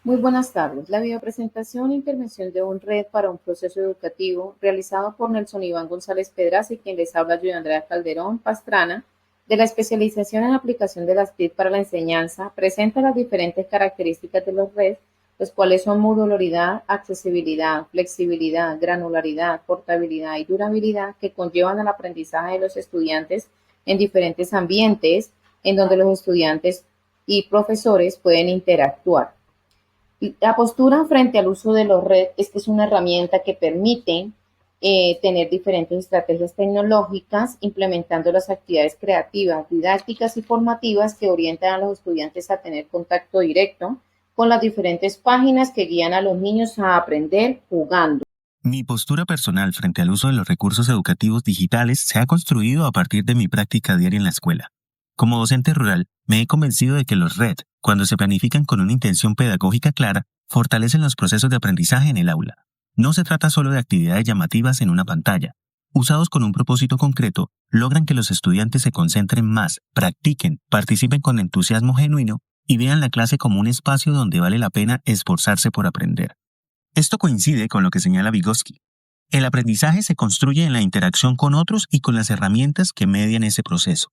Muy buenas tardes. La videopresentación e intervención de un red para un proceso educativo realizado por Nelson Iván González Pedraza y quien les habla Julia Andrea Calderón Pastrana de la especialización en aplicación de las TIC para la enseñanza presenta las diferentes características de los redes, los cuales son modularidad, accesibilidad, flexibilidad, granularidad, portabilidad y durabilidad que conllevan al aprendizaje de los estudiantes en diferentes ambientes en donde los estudiantes y profesores pueden interactuar. La postura frente al uso de los redes es que es una herramienta que permite tener diferentes estrategias tecnológicas, implementando las actividades creativas, didácticas y formativas que orientan a los estudiantes a tener contacto directo con las diferentes páginas que guían a los niños a aprender jugando. Mi postura personal frente al uso de los recursos educativos digitales se ha construido a partir de mi práctica diaria en la escuela. Como docente rural, me he convencido de que los RED, cuando se planifican con una intención pedagógica clara, fortalecen los procesos de aprendizaje en el aula. No se trata solo de actividades llamativas en una pantalla. Usados con un propósito concreto, logran que los estudiantes se concentren más, practiquen, participen con entusiasmo genuino y vean la clase como un espacio donde vale la pena esforzarse por aprender. Esto coincide con lo que señala Vygotsky. El aprendizaje se construye en la interacción con otros y con las herramientas que median ese proceso.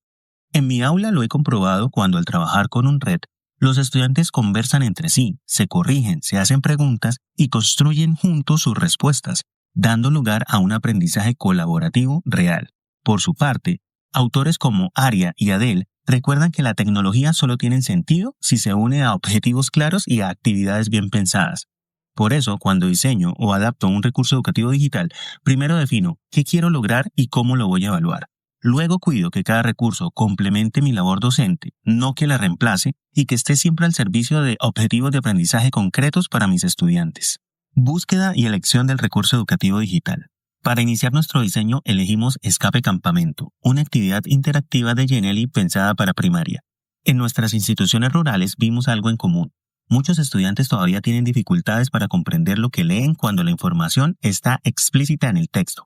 En mi aula lo he comprobado cuando al trabajar con un red, los estudiantes conversan entre sí, se corrigen, se hacen preguntas y construyen juntos sus respuestas, dando lugar a un aprendizaje colaborativo real. Por su parte, autores como Aria y Adele recuerdan que la tecnología solo tiene sentido si se une a objetivos claros y a actividades bien pensadas. Por eso, cuando diseño o adapto un recurso educativo digital, primero defino qué quiero lograr y cómo lo voy a evaluar. Luego cuido que cada recurso complemente mi labor docente, no que la reemplace, y que esté siempre al servicio de objetivos de aprendizaje concretos para mis estudiantes. Búsqueda y elección del recurso educativo digital. Para iniciar nuestro diseño elegimos Escape Campamento, una actividad interactiva de Genially pensada para primaria. En nuestras instituciones rurales vimos algo en común. Muchos estudiantes todavía tienen dificultades para comprender lo que leen cuando la información está explícita en el texto.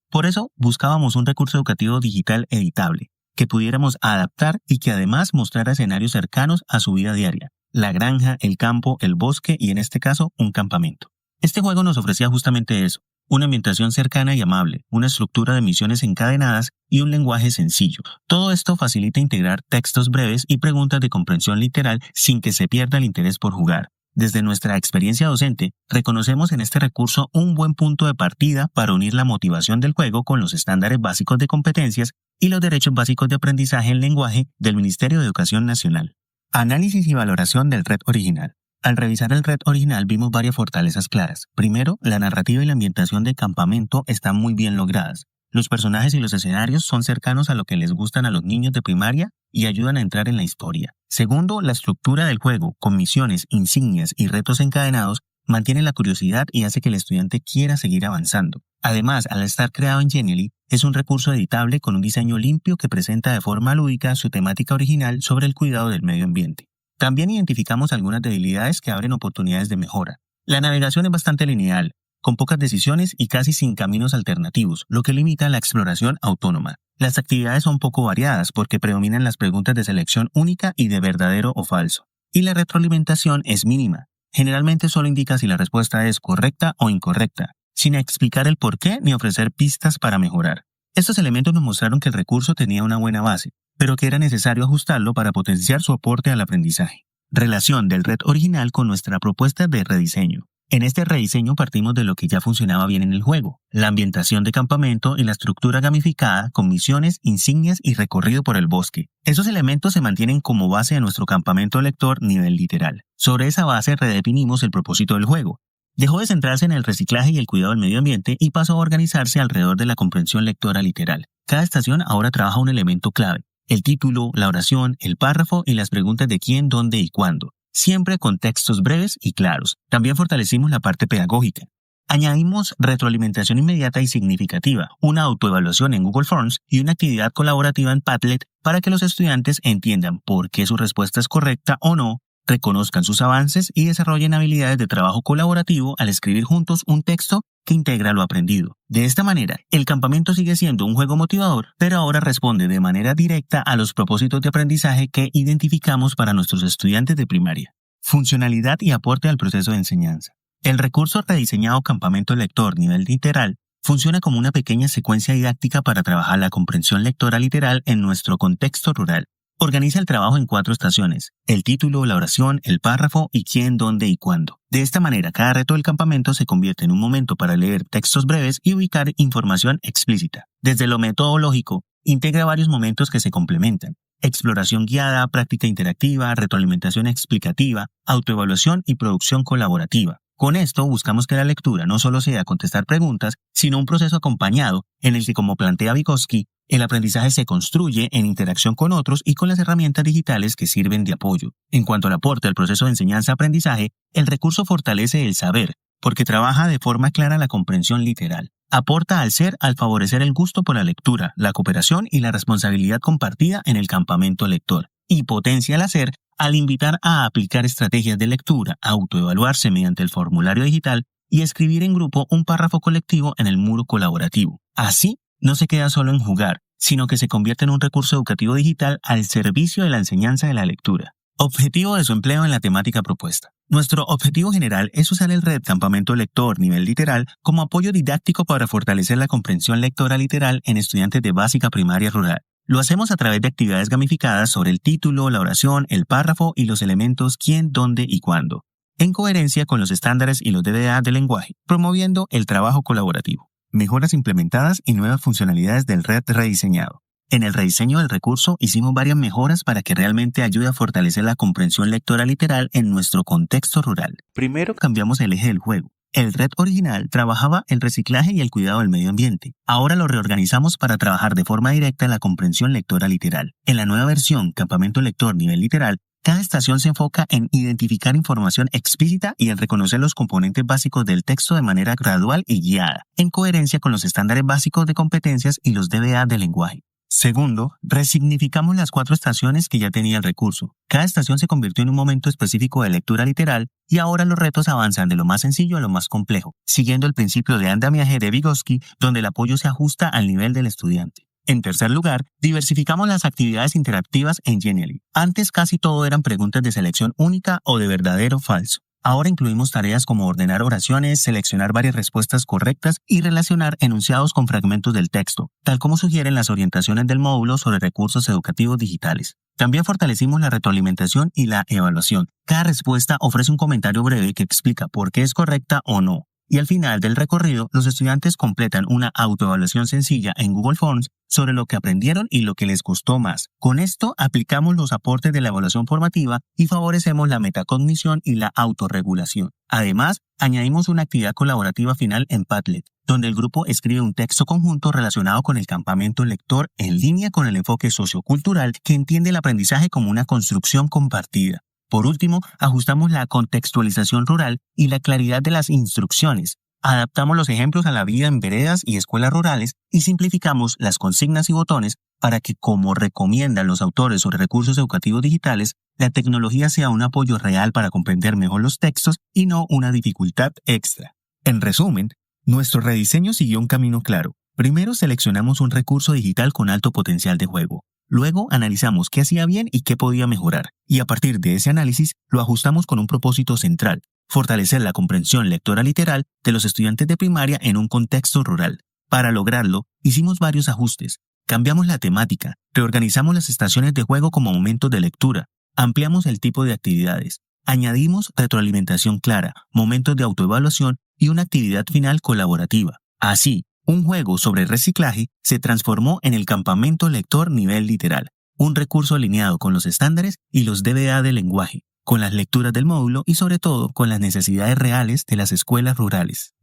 Por eso buscábamos un recurso educativo digital editable, que pudiéramos adaptar y que además mostrara escenarios cercanos a su vida diaria: la granja, el campo, el bosque y en este caso un campamento. Este juego nos ofrecía justamente eso: una ambientación cercana y amable, una estructura de misiones encadenadas y un lenguaje sencillo. Todo esto facilita integrar textos breves y preguntas de comprensión literal sin que se pierda el interés por jugar. Desde nuestra experiencia docente, reconocemos en este recurso un buen punto de partida para unir la motivación del juego con los estándares básicos de competencias y los derechos básicos de aprendizaje en lenguaje del Ministerio de Educación Nacional. Análisis y valoración del red original. Al revisar el red original vimos varias fortalezas claras. Primero, la narrativa y la ambientación de campamento están muy bien logradas. Los personajes y los escenarios son cercanos a lo que les gustan a los niños de primaria y ayudan a entrar en la historia. Segundo, la estructura del juego, con misiones, insignias y retos encadenados, mantiene la curiosidad y hace que el estudiante quiera seguir avanzando. Además, al estar creado en Genially, es un recurso editable con un diseño limpio que presenta de forma lúdica su temática original sobre el cuidado del medio ambiente. También identificamos algunas debilidades que abren oportunidades de mejora. La navegación es bastante lineal, con pocas decisiones y casi sin caminos alternativos, lo que limita la exploración autónoma. Las actividades son poco variadas porque predominan las preguntas de selección única y de verdadero o falso. Y la retroalimentación es mínima. Generalmente solo indica si la respuesta es correcta o incorrecta, sin explicar el por qué ni ofrecer pistas para mejorar. Estos elementos nos mostraron que el recurso tenía una buena base, pero que era necesario ajustarlo para potenciar su aporte al aprendizaje. Relación del red original con nuestra propuesta de rediseño. En este rediseño partimos de lo que ya funcionaba bien en el juego: la ambientación de campamento y la estructura gamificada con misiones, insignias y recorrido por el bosque. Esos elementos se mantienen como base de nuestro campamento lector nivel literal. Sobre esa base redefinimos el propósito del juego. Dejó de centrarse en el reciclaje y el cuidado del medio ambiente y pasó a organizarse alrededor de la comprensión lectora literal. Cada estación ahora trabaja un elemento clave: el título, la oración, el párrafo y las preguntas de quién, dónde y cuándo, siempre con textos breves y claros. También fortalecimos la parte pedagógica. Añadimos retroalimentación inmediata y significativa, una autoevaluación en Google Forms y una actividad colaborativa en Padlet para que los estudiantes entiendan por qué su respuesta es correcta o no, reconozcan sus avances y desarrollen habilidades de trabajo colaborativo al escribir juntos un texto que integra lo aprendido. De esta manera, el campamento sigue siendo un juego motivador, pero ahora responde de manera directa a los propósitos de aprendizaje que identificamos para nuestros estudiantes de primaria. Funcionalidad y aporte al proceso de enseñanza. El recurso rediseñado Campamento Lector Nivel Literal funciona como una pequeña secuencia didáctica para trabajar la comprensión lectora literal en nuestro contexto rural. Organiza el trabajo en 4 estaciones: el título, la oración, el párrafo y quién, dónde y cuándo. De esta manera, cada reto del campamento se convierte en un momento para leer textos breves y ubicar información explícita. Desde lo metodológico, integra varios momentos que se complementan: exploración guiada, práctica interactiva, retroalimentación explicativa, autoevaluación y producción colaborativa. Con esto buscamos que la lectura no solo sea contestar preguntas, sino un proceso acompañado en el que, como plantea Vygotsky, el aprendizaje se construye en interacción con otros y con las herramientas digitales que sirven de apoyo. En cuanto al aporte al proceso de enseñanza-aprendizaje, el recurso fortalece el saber, porque trabaja de forma clara la comprensión literal. Aporta al ser al favorecer el gusto por la lectura, la cooperación y la responsabilidad compartida en el campamento lector. Y potencia el hacer al invitar a aplicar estrategias de lectura, autoevaluarse mediante el formulario digital y escribir en grupo un párrafo colectivo en el muro colaborativo. Así, no se queda solo en jugar, sino que se convierte en un recurso educativo digital al servicio de la enseñanza de la lectura. Objetivo de su empleo en la temática propuesta. Nuestro objetivo general es usar el Red Campamento Lector Nivel Literal como apoyo didáctico para fortalecer la comprensión lectora literal en estudiantes de básica primaria rural. Lo hacemos a través de actividades gamificadas sobre el título, la oración, el párrafo y los elementos quién, dónde y cuándo, en coherencia con los estándares y los DDA del lenguaje, promoviendo el trabajo colaborativo. Mejoras implementadas y nuevas funcionalidades del Red rediseñado. En el rediseño del recurso hicimos varias mejoras para que realmente ayude a fortalecer la comprensión lectora literal en nuestro contexto rural. Primero, cambiamos el eje del juego. El Red original trabajaba el reciclaje y el cuidado del medio ambiente. Ahora lo reorganizamos para trabajar de forma directa la comprensión lectora literal. En la nueva versión, Campamento Lector Nivel Literal, cada estación se enfoca en identificar información explícita y en reconocer los componentes básicos del texto de manera gradual y guiada, en coherencia con los estándares básicos de competencias y los DBA del lenguaje. Segundo, resignificamos las 4 estaciones que ya tenía el recurso. Cada estación se convirtió en un momento específico de lectura literal y ahora los retos avanzan de lo más sencillo a lo más complejo, siguiendo el principio de andamiaje de Vygotsky, donde el apoyo se ajusta al nivel del estudiante. En tercer lugar, diversificamos las actividades interactivas en Genially. Antes casi todo eran preguntas de selección única o de verdadero o falso. Ahora incluimos tareas como ordenar oraciones, seleccionar varias respuestas correctas y relacionar enunciados con fragmentos del texto, tal como sugieren las orientaciones del módulo sobre recursos educativos digitales. También fortalecimos la retroalimentación y la evaluación. Cada respuesta ofrece un comentario breve que explica por qué es correcta o no. Y al final del recorrido, los estudiantes completan una autoevaluación sencilla en Google Forms sobre lo que aprendieron y lo que les costó más. Con esto aplicamos los aportes de la evaluación formativa y favorecemos la metacognición y la autorregulación. Además, añadimos una actividad colaborativa final en Padlet, donde el grupo escribe un texto conjunto relacionado con el campamento lector en línea con el enfoque sociocultural que entiende el aprendizaje como una construcción compartida. Por último, ajustamos la contextualización rural y la claridad de las instrucciones. Adaptamos los ejemplos a la vida en veredas y escuelas rurales y simplificamos las consignas y botones para que, como recomiendan los autores sobre recursos educativos digitales, la tecnología sea un apoyo real para comprender mejor los textos y no una dificultad extra. En resumen, nuestro rediseño siguió un camino claro. Primero seleccionamos un recurso digital con alto potencial de juego. Luego analizamos qué hacía bien y qué podía mejorar, y a partir de ese análisis lo ajustamos con un propósito central: fortalecer la comprensión lectora literal de los estudiantes de primaria en un contexto rural. Para lograrlo, hicimos varios ajustes. Cambiamos la temática, reorganizamos las estaciones de juego como momentos de lectura, ampliamos el tipo de actividades, añadimos retroalimentación clara, momentos de autoevaluación y una actividad final colaborativa. Así, un juego sobre reciclaje se transformó en el Campamento Lector Nivel Literal, un recurso alineado con los estándares y los DBA del lenguaje, con las lecturas del módulo y sobre todo con las necesidades reales de las escuelas rurales.